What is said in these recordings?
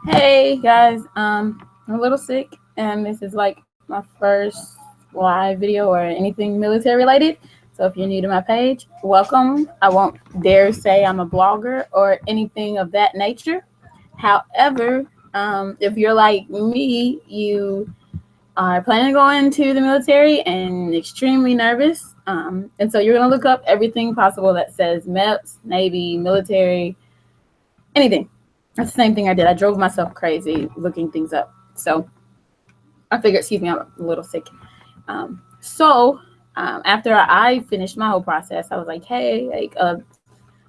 Hey guys, I'm a little sick, and this is like my first live video or anything military related. So if you're new to my page, welcome. I won't dare say I'm a blogger or anything of that nature. However, if you're like me, you are planning to go into the military and extremely nervous. And so you're going to look up everything possible that says MEPS, Navy, military, anything. That's the same thing I did. I drove myself crazy looking things up. So I figured, excuse me, I'm a little sick. After I finished my whole process, I was like, hey,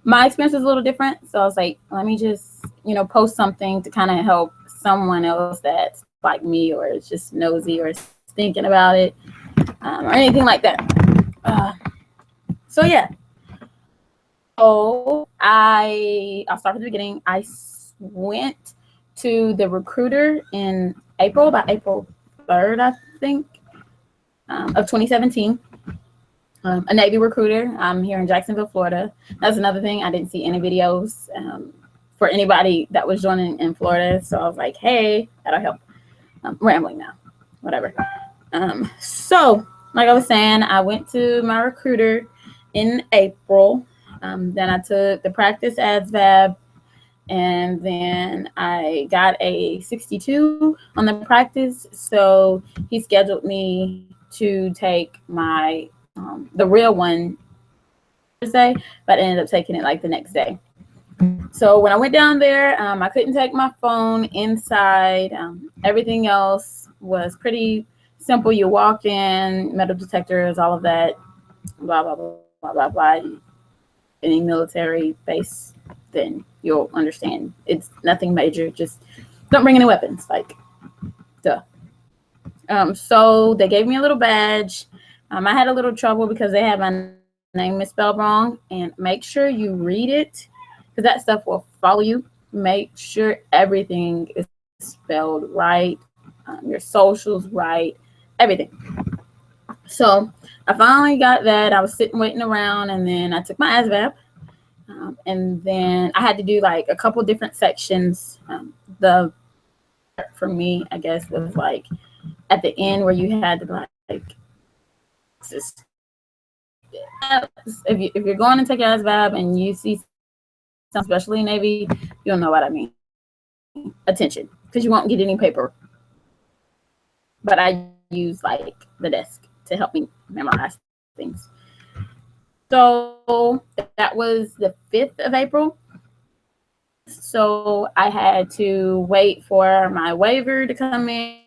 my experience was a little different. So I was like, let me just, post something to kind of help someone else that's like me or is just nosy or is thinking about it or anything like that. Uh, so yeah. So I'll start at the beginning. I went to the recruiter in April, about April 3rd, I think, of 2017. A Navy recruiter. I'm here in Jacksonville, Florida. That's another thing. I didn't see any videos for anybody that was joining in Florida. So I was like, hey, that'll help. I'm rambling now. Whatever. So, like I was saying, I went to my recruiter in April. Then I took the practice ASVAB, and then I got a 62 on the practice. So he scheduled me to take my the real one Thursday, but I ended up taking it like the next day. So when I went down there, I couldn't take my phone inside. Everything else was pretty simple. You walk in, metal detectors, all of that, blah, blah, blah, blah, blah, blah. Any military base, then you'll understand. It's nothing major. Just don't bring any weapons. Like, duh. So they gave me a little badge. I had a little trouble because they had my name misspelled wrong. And make sure you read it because that stuff will follow you. Make sure everything is spelled right, your socials right, everything. So I finally got that. I was sitting waiting around, and then I took my ASVAB. And then I had to do like a couple different sections. The for me, I guess, was like at the end where you had to like just, if you're going to take ASVAB and you see something, especially Navy, you'll know what I mean. Attention, because you won't get any paper. But I use like the desk to help me memorize things. So that was the 5th of April. So I had to wait for my waiver to come in,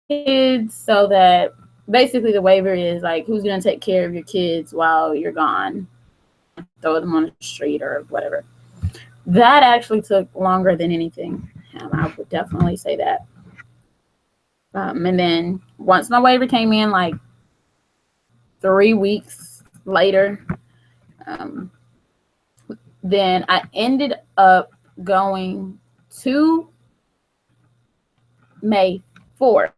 kids, so that basically the waiver is like who's going to take care of your kids while you're gone, throw them on the street or whatever. That actually took longer than anything. I would definitely say that. And then once my waiver came in, like 3 weeks later, then I ended up going to May 4th.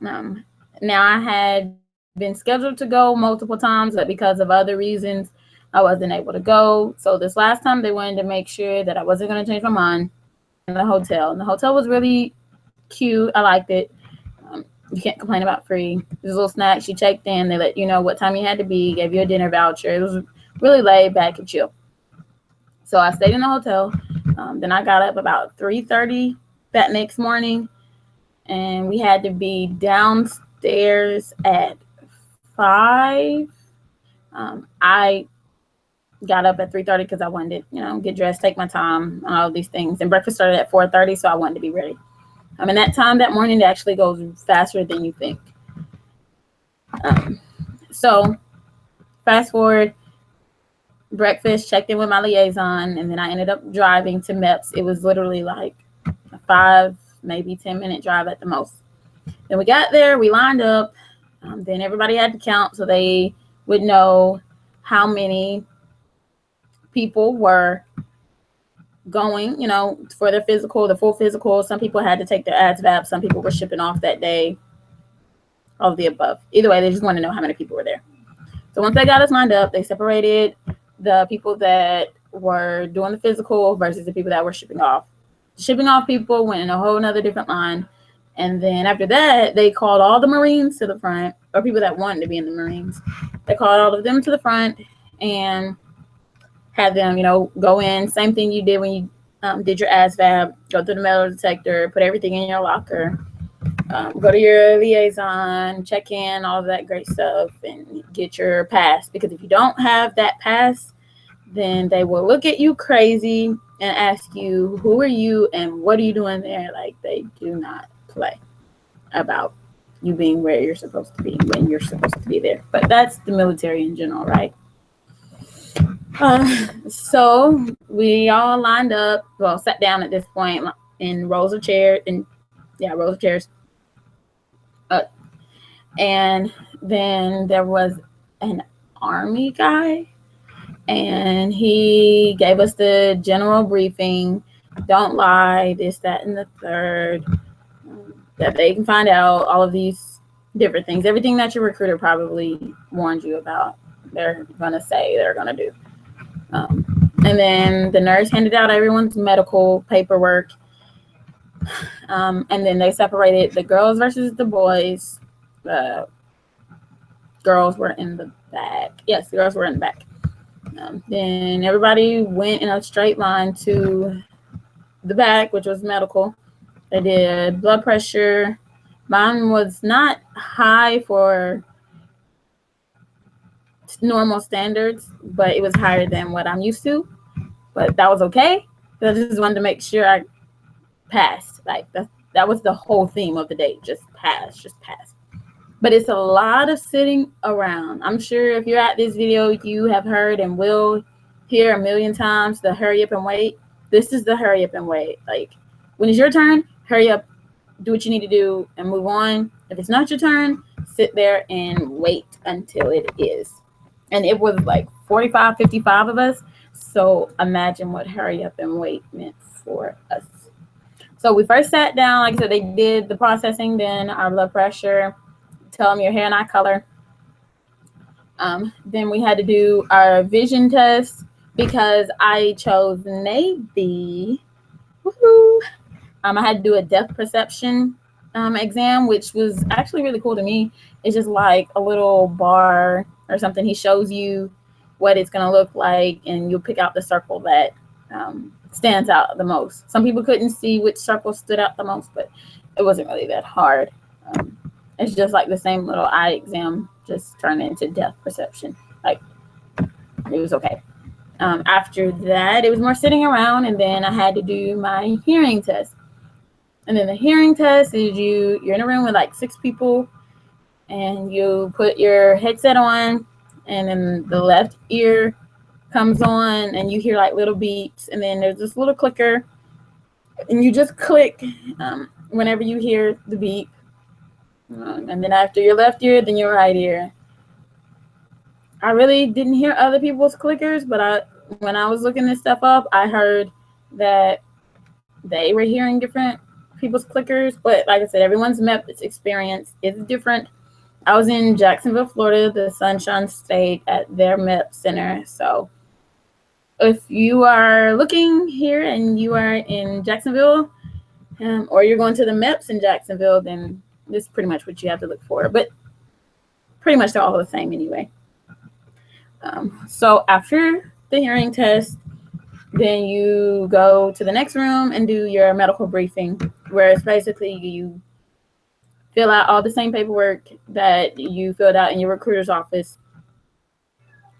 Now I had been scheduled to go multiple times, but because of other reasons, I wasn't able to go. So this last time they wanted to make sure that I wasn't going to change my mind in the hotel. And the hotel was really cute. I liked it. You can't complain about free. There's little snacks. You checked in. They let you know what time you had to be, gave you a dinner voucher. It was really laid back and chill. So I stayed in the hotel. Then I got up about 3:30 that next morning, and we had to be downstairs at 5. I got up at 3:30 because I wanted to, get dressed, take my time, all these things. And breakfast started at 4:30, so I wanted to be ready. That time that morning actually goes faster than you think. So fast forward, breakfast, checked in with my liaison, and then I ended up driving to MEPS. It was literally like a 5, maybe 10-minute drive at the most. Then we got there, we lined up. Then everybody had to count so they would know how many people were going, for their physical, the full physical. Some people had to take their ASVAB. Some people were shipping off that day. All of the above. Either way, they just wanted to know how many people were there. So once they got us lined up, they separated the people that were doing the physical versus the people that were shipping off. shipping off people, went in a whole nother different line. And then after that, they called all the Marines to the front, or people that wanted to be in the Marines. They called all of them to the front and had them, go in. Same thing you did when you did your ASVAB, go through the metal detector, put everything in your locker, go to your liaison, check in, all of that great stuff, and get your pass. Because if you don't have that pass, then they will look at you crazy and ask you, who are you and what are you doing there? Like, they do not play about you being where you're supposed to be when you're supposed to be there. But that's the military in general, right? So we all lined up, well, sat down at this point in rows of chairs, rows of chairs. And then there was an Army guy, and he gave us the general briefing. Don't lie, this, that, and the third. That they can find out all of these different things. Everything that your recruiter probably warned you about, they're going to say, they're going to do. And then the nurse handed out everyone's medical paperwork. And then they separated the girls versus the boys. The girls were in the back. Yes, the girls were in the back. Then everybody went in a straight line to the back, which was medical. They did blood pressure. Mine was not high for normal standards, but it was higher than what I'm used to. But that was okay. I just wanted to make sure I passed. Like that was the whole theme of the day. Just pass. But it's a lot of sitting around. I'm sure if you're at this video, you have heard and will hear a million times the hurry up and wait. This is the hurry up and wait. Like, when it's your turn, hurry up, do what you need to do, and move on. If it's not your turn, sit there and wait until it is. And it was like 45, 55 of us. So imagine what hurry up and wait meant for us. So we first sat down. Like I said, they did the processing, then our blood pressure, tell them your hair and eye color. Then we had to do our vision test because I chose Navy. Woohoo! I had to do a depth perception exam, which was actually really cool to me. It's just like a little bar or something. He shows you what it's going to look like, and you'll pick out the circle that stands out the most. Some people couldn't see which circle stood out the most, but it wasn't really that hard. It's just like the same little eye exam, just turned into depth perception. Like, it was okay. After that, it was more sitting around, and then I had to do my hearing test. And then the hearing test is you're in a room with like 6 people, and you put your headset on, and then the left ear comes on, and you hear like little beeps, and then there's this little clicker, and you just click whenever you hear the beep. And then after your left ear, then your right ear. I really didn't hear other people's clickers, but when I was looking this stuff up, I heard that they were hearing different people's clickers. But like I said, everyone's MEPS experience is different. I was in Jacksonville, Florida, the Sunshine State, at their MEPS center. So if you are looking here and you are in Jacksonville, or you're going to the MEPS in Jacksonville, then this is pretty much what you have to look for. But pretty much they're all the same anyway. So after the hearing test, then you go to the next room and do your medical briefing, where it's basically you fill out all the same paperwork that you filled out in your recruiter's office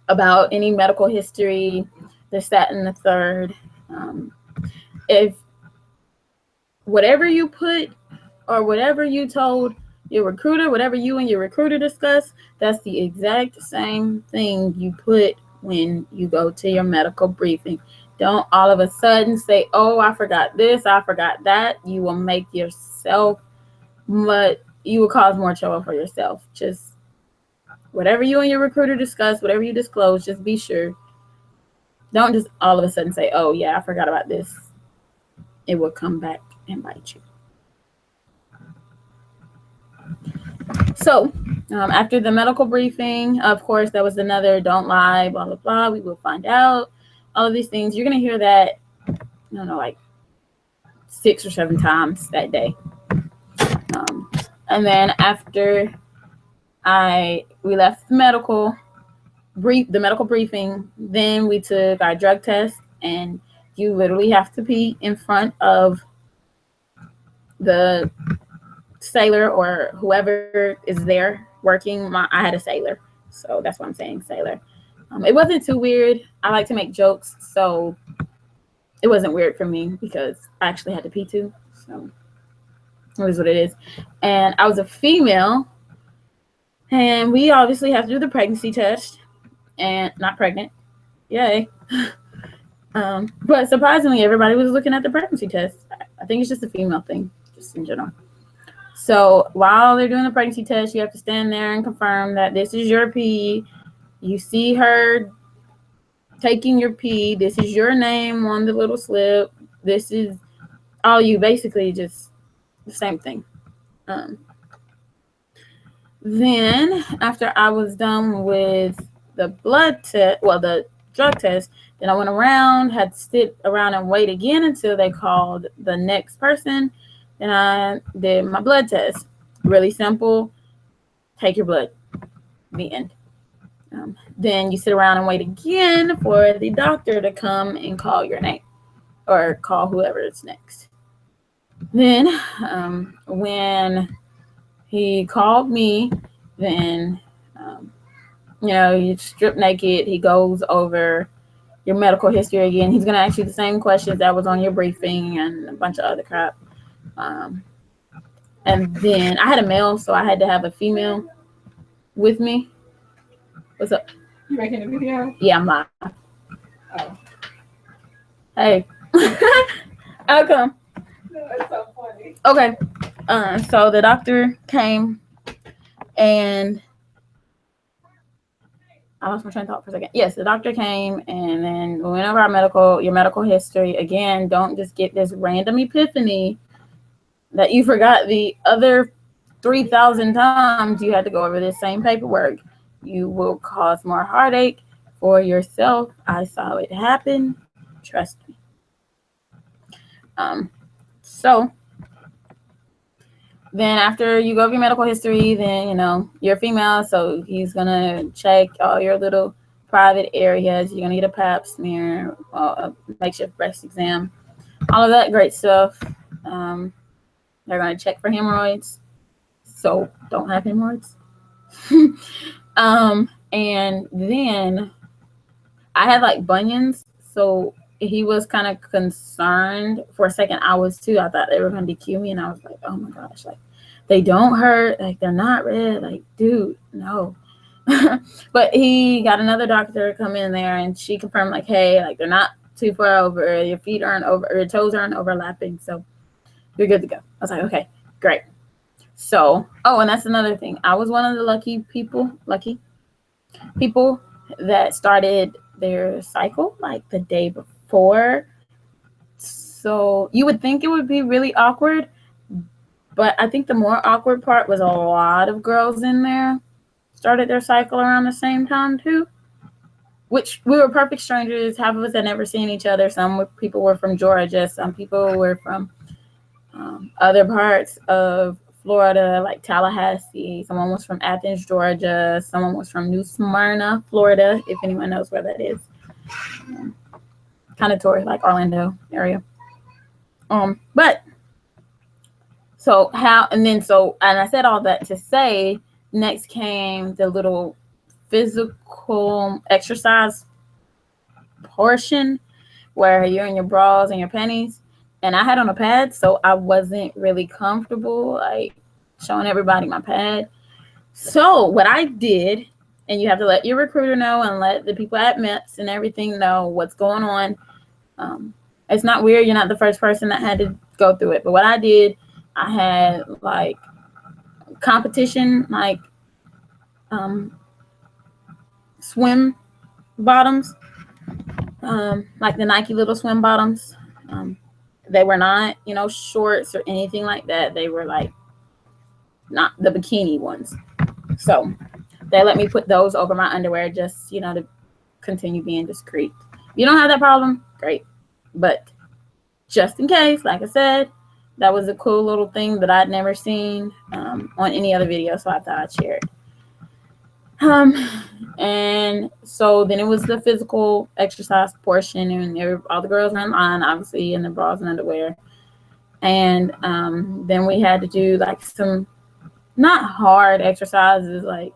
about any medical history, this, that, and the third. If whatever you put or whatever you told your recruiter, whatever you and your recruiter discuss, that's the exact same thing you put when you go to your medical briefing. Don't all of a sudden say, oh, I forgot this, I forgot that. You will make yourself, you will cause more trouble for yourself. Just whatever you and your recruiter discuss, whatever you disclose, just be sure. Don't just all of a sudden say, oh, yeah, I forgot about this. It will come back and bite you. So after the medical briefing, of course, there was another don't lie, blah, blah, blah. We will find out all of these things. You're going to hear that, I don't know, like 6 or 7 times that day. And then after we left the medical briefing, then we took our drug test, and you literally have to pee in front of the sailor or whoever is there working. I had a sailor, so that's why I'm saying sailor. It wasn't too weird. I like to make jokes, so it wasn't weird for me because I actually had to pee too. So it is what it is. And I was a female, and we obviously have to do the pregnancy test, and not pregnant. Yay. But surprisingly, everybody was looking at the pregnancy test. I think it's just a female thing, just in general. So while they're doing the pregnancy test, you have to stand there and confirm that this is your pee. You see her taking your pee. This is your name on the little slip. This is all you, basically just the same thing. Then after I was done with the the drug test, then I went around, had to sit around and wait again until they called the next person. Then I did my blood test. Really simple. Take your blood. The end. Then you sit around and wait again for the doctor to come and call your name or call whoever is next. Then when he called me, then you strip naked. He goes over your medical history again. He's going to ask you the same questions that was on your briefing and a bunch of other crap. And then I had a male, so I had to have a female with me. What's up? You making a video? Yeah, I'm live. Oh. Hey. I'll come. No, that's so funny. Okay. So the doctor came, and I lost my train of thought for a second. Yes, the doctor came, and then we went over your medical history. Again, don't just get this random epiphany that you forgot the other 3,000 times you had to go over this same paperwork. You will cause more heartache for yourself. I saw it happen. Trust me. So then after you go over your medical history, then, you're female, so he's going to check all your little private areas. You're going to get a pap smear, a makeshift breast exam, all of that great stuff. They're going to check for hemorrhoids, so don't have hemorrhoids. And then I had like bunions, so he was kind of concerned for a second. I was too. I thought they were going to DQ me, and I was like, oh my gosh, like they don't hurt, like they're not red, like dude, no. But he got another doctor to come in there, and she confirmed like, hey, like they're not too far over, your feet aren't over, or your toes aren't overlapping, so you're good to go. I was like, okay, great. So, and that's another thing. I was one of the lucky people that started their cycle like the day before. So you would think it would be really awkward, but I think the more awkward part was a lot of girls in there started their cycle around the same time too, which we were perfect strangers. Half of us had never seen each other. Some people were from Georgia. Some people were from other parts of Florida, like Tallahassee. Someone was from Athens, Georgia. Someone was from New Smyrna, Florida, if anyone knows where that is. Kind of towards like Orlando area. But so and I said all that to say, next came the little physical exercise portion where you're in your bras and your panties. And I had on a pad, so I wasn't really comfortable, like, showing everybody my pad. So what I did, and you have to let your recruiter know and let the people at MEPS and everything know what's going on. It's not weird. You're not the first person that had to go through it. But what I did, I had, like, competition, like, swim bottoms, like the Nike little swim bottoms. They were not, shorts or anything like that. They were like not the bikini ones. So they let me put those over my underwear just, to continue being discreet. You don't have that problem? Great. But just in case, like I said, that was a cool little thing that I'd never seen on any other video, so I thought I'd share it. And so then it was the physical exercise portion, and all the girls were in line, obviously, in the bras and underwear. And then we had to do like some not hard exercises, like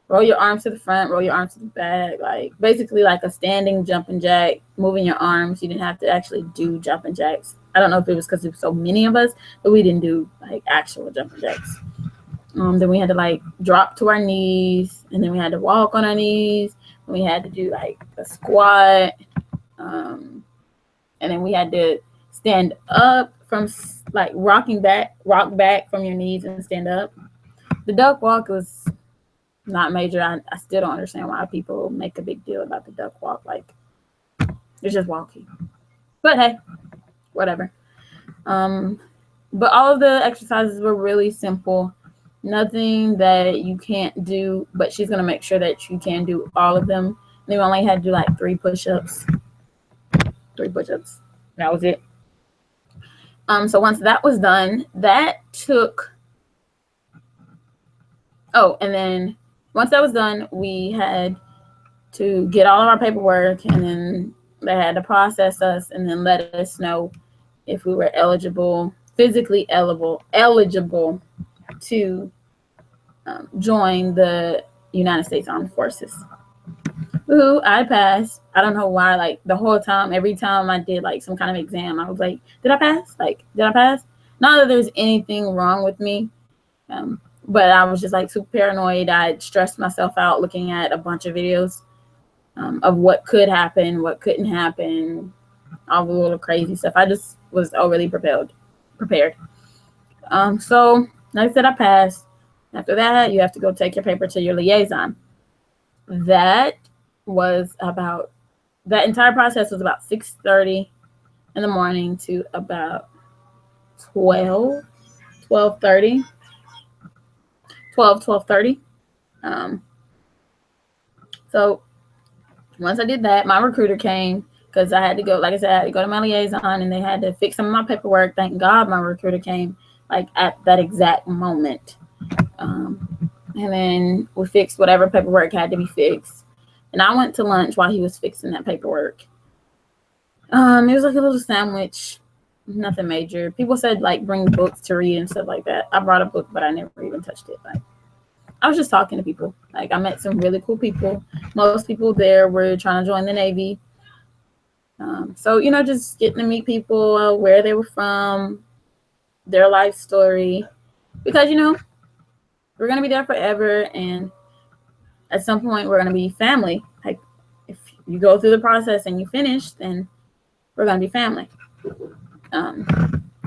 roll your arms to the front, roll your arms to the back, like basically like a standing jumping jack, moving your arms. You didn't have to actually do jumping jacks. I don't know if it was because there were so many of us, but we didn't do like actual jumping jacks. Then we had to like drop to our knees, and then we had to walk on our knees. We had to do like a squat, and then we had to stand up from like rock back from your knees and stand up. The duck walk was not major. I still don't understand why people make a big deal about the duck walk. Like, it's just walking. But hey, whatever. But all of the exercises were really simple. Nothing that you can't do, but she's going to make sure that you can do all of them. They only had to do like 3 push-ups. 3 push-ups. That was it. So once that was done, that took... Oh, and then once that was done, we had to get all of our paperwork, and then they had to process us and then let us know if we were physically eligible to join the United States Armed Forces. Ooh, I passed. I don't know why, like the whole time, every time I did like some kind of exam, I was like, did I pass? Like, did I pass? Not that there's anything wrong with me, but I was just like super paranoid. I stressed myself out looking at a bunch of videos of what could happen, what couldn't happen, all the little crazy stuff. I just was overly prepared. So like I said, I passed. After that, you have to go take your paper to your liaison. That entire process was about 6:30 in the morning to about 12:30. So once I did that, my recruiter came because I had to go, like I said, I had to go to my liaison, and they had to fix some of my paperwork. Thank God my recruiter came like at that exact moment. And then we fixed whatever paperwork had to be fixed. And I went to lunch while he was fixing that paperwork. It was like a little sandwich, nothing major. People said like bring books to read and stuff like that. I brought a book, but I never even touched it. Like, I was just talking to people. Like, I met some really cool people. Most people there were trying to join the Navy. So, just getting to meet people, where they were from, their life story. Because, we're going to be there forever. And at some point, we're going to be family. Like, if you go through the process and you finish, then we're going to be family.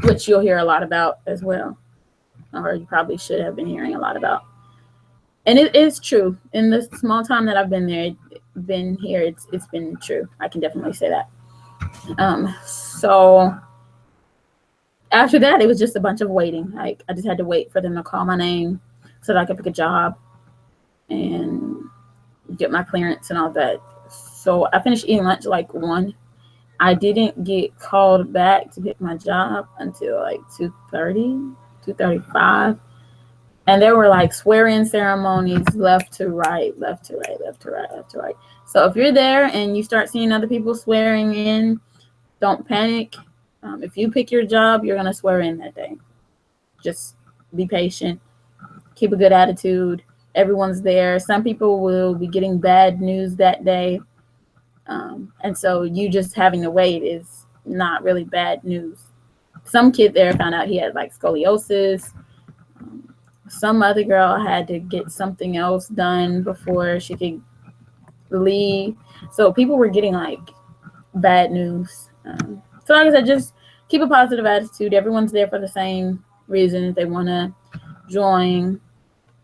Which you'll hear a lot about as well. Or you probably should have been hearing a lot about. And it is true. In the small time that I've been here, it's been true. I can definitely say that. So after that, it was just a bunch of waiting. Like, I just had to wait for them to call my name so that I could pick a job and get my clearance and all that. So I finished eating lunch like 1. I didn't get called back to pick my job until like 2:30, 2:35. And there were like swearing ceremonies left to right. So if you're there and you start seeing other people swearing in, don't panic. If you pick your job, you're going to swear in that day. Just be patient. Keep a good attitude. Everyone's there. Some people will be getting bad news that day. And so you just having to wait is not really bad news. Some kid there found out he had like scoliosis. Some other girl had to get something else done before she could leave. So people were getting like bad news. So like I said, just keep a positive attitude. Everyone's there for the same reason. If they want to join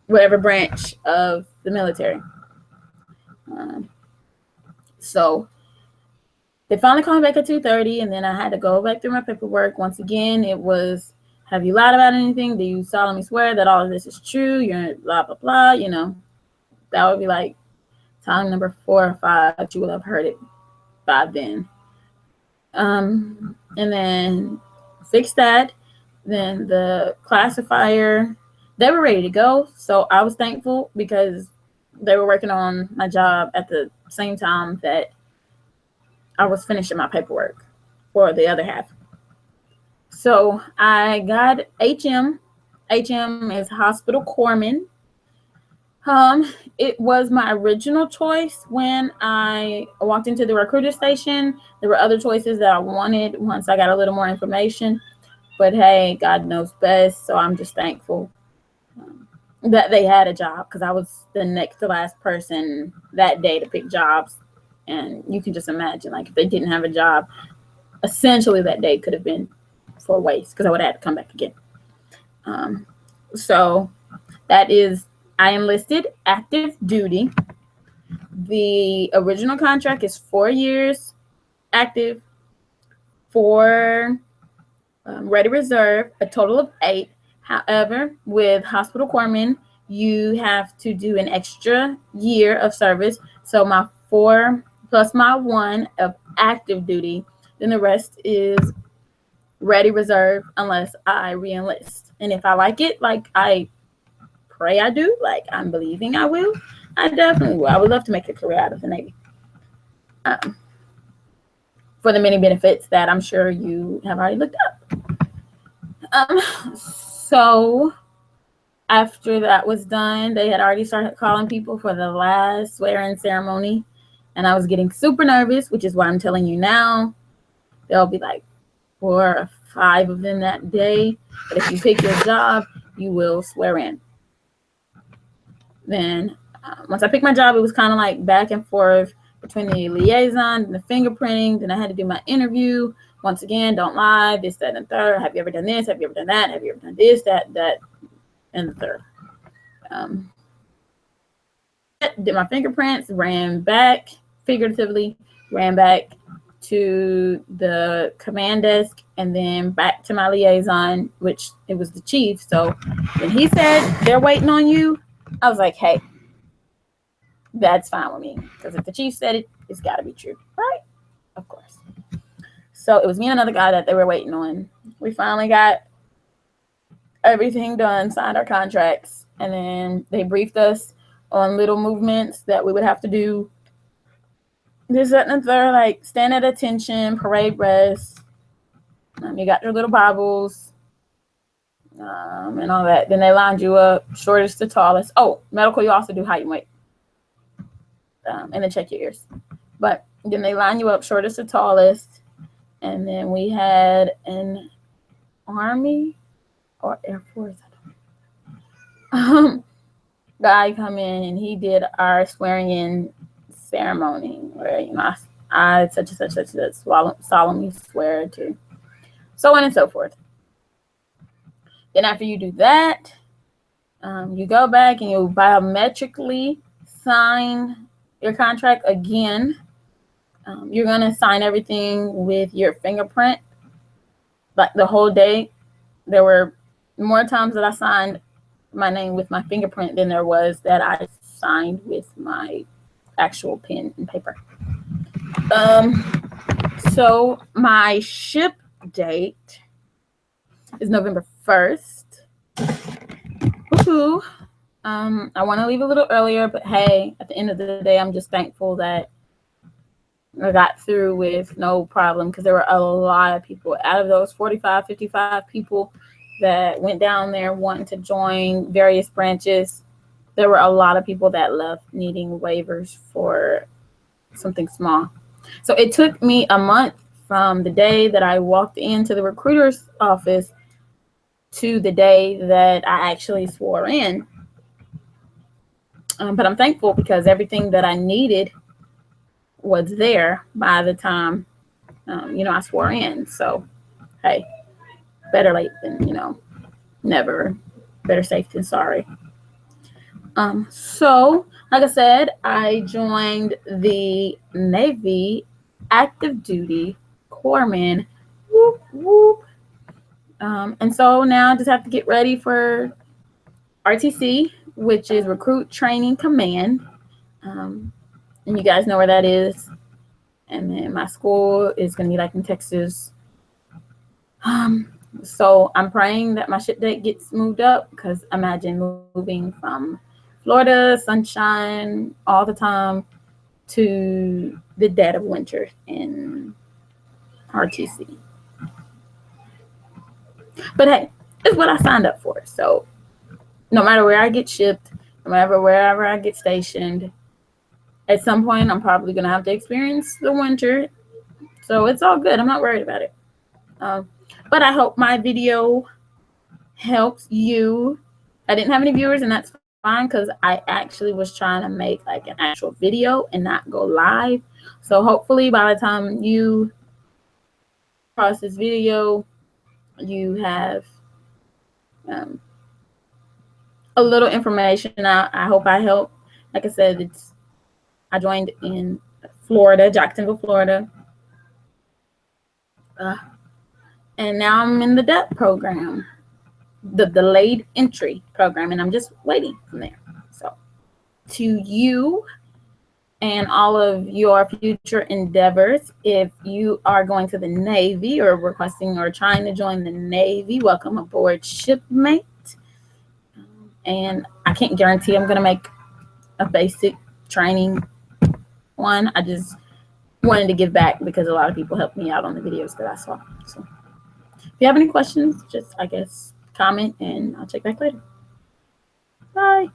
whatever branch of the military. So they finally called me back at 2:30, and then I had to go back through my paperwork. Once again, it was, have you lied about anything? Do you solemnly swear that all of this is true? You're blah, blah, blah. That would be like time number 4 or 5. You will have heard it by then. and then fixed that. Then the classifier, they were ready to go. So I was thankful because they were working on my job at the same time that I was finishing my paperwork for the other half. So I got HM. HM is hospital corpsman. It was my original choice when I walked into the recruiter station. There were other choices that I wanted once I got a little more information, but hey, God knows best. So I'm just thankful that they had a job because I was the next to last person that day to pick jobs. And you can just imagine, like, if they didn't have a job, essentially that day could have been for waste because I would have had to come back again. So that is, I enlisted active duty. The original contract is 4 years active, 4 ready reserve, a total of 8. However, with hospital corpsman, you have to do an extra year of service. So my 4 plus my 1 of active duty, then the rest is ready reserve unless I re-enlist. And if I like it, like I pray I do, like I'm believing I will, I definitely will. I would love to make a career out of the Navy. For the many benefits that I'm sure you have already looked up. So after that was done, they had already started calling people for the last swearing ceremony. And I was getting super nervous, which is why I'm telling you now. There'll be like 4 or 5 of them that day. But if you pick your job, you will swear in. Then once I picked my job, it was kind of like back and forth between the liaison and the fingerprinting. Then I had to do my interview. Once again, don't lie, this, that, and the third. Have you ever done this? Have you ever done that? Have you ever done this, that, and the third? Did my fingerprints, ran back, figuratively, ran back to the command desk, and then back to my liaison, which it was the chief. So when he said, they're waiting on you, I was like, hey, that's fine with me. Because if the chief said it, it's got to be true, right? Of course. So it was me and another guy that they were waiting on. We finally got everything done, signed our contracts, and then they briefed us on little movements that we would have to do. This, that, and the third, like stand at attention, parade rest. You got your little Bibles and all that. Then they lined you up, shortest to tallest. Oh, medical, you also do height and weight. And then check your ears. But then they line you up, shortest to tallest. And then we had an Army or Air Force, guy come in, and he did our swearing in ceremony where, you know, I such and such solemnly swear to, so on and so forth. Then after you do that, you go back and you biometrically sign your contract again. You're gonna sign everything with your fingerprint. Like the whole day, there were more times that I signed my name with my fingerprint than there was that I signed with my actual pen and paper. So my ship date is November 1st. Woohoo. I want to leave a little earlier, but hey, at the end of the day, I'm just thankful that I got through with no problem, because there were a lot of people out of those 45, 55 people that went down there wanting to join various branches. There were a lot of people that left needing waivers for something small. So it took me a month from the day that I walked into the recruiter's office to the day that I actually swore in. But I'm thankful because everything that I needed was there by the time, I swore in. So, hey, better late than, never. Better safe than sorry. So, like I said, I joined the Navy active duty corpsman. Whoop, whoop. And so now I just have to get ready for RTC, which is Recruit Training Command. And you guys know where that is. And then my school is going to be like in Texas, So I'm praying that my ship date gets moved up, because imagine moving from Florida, sunshine all the time, to the dead of winter in RTC. But hey, it's what I signed up for. So no matter where I get shipped, no matter wherever I get stationed, at some point I'm probably going to have to experience the winter. So it's all good. I'm not worried about it. But I hope my video helps you. I didn't have any viewers, and that's fine, because I actually was trying to make like an actual video and not go live. So hopefully by the time you cross this video, you have a little information. I hope I help. Like I said, I joined in Florida, Jacksonville, Florida. And now I'm in the DEP program, the delayed entry program, and I'm just waiting from there. So to you and all of your future endeavors, if you are going to the Navy or requesting or trying to join the Navy, welcome aboard, shipmate. And I can't guarantee I'm going to make a basic training one. I just wanted to give back because a lot of people helped me out on the videos that I saw. So if you have any questions, just, I guess, comment, and I'll check back later. Bye.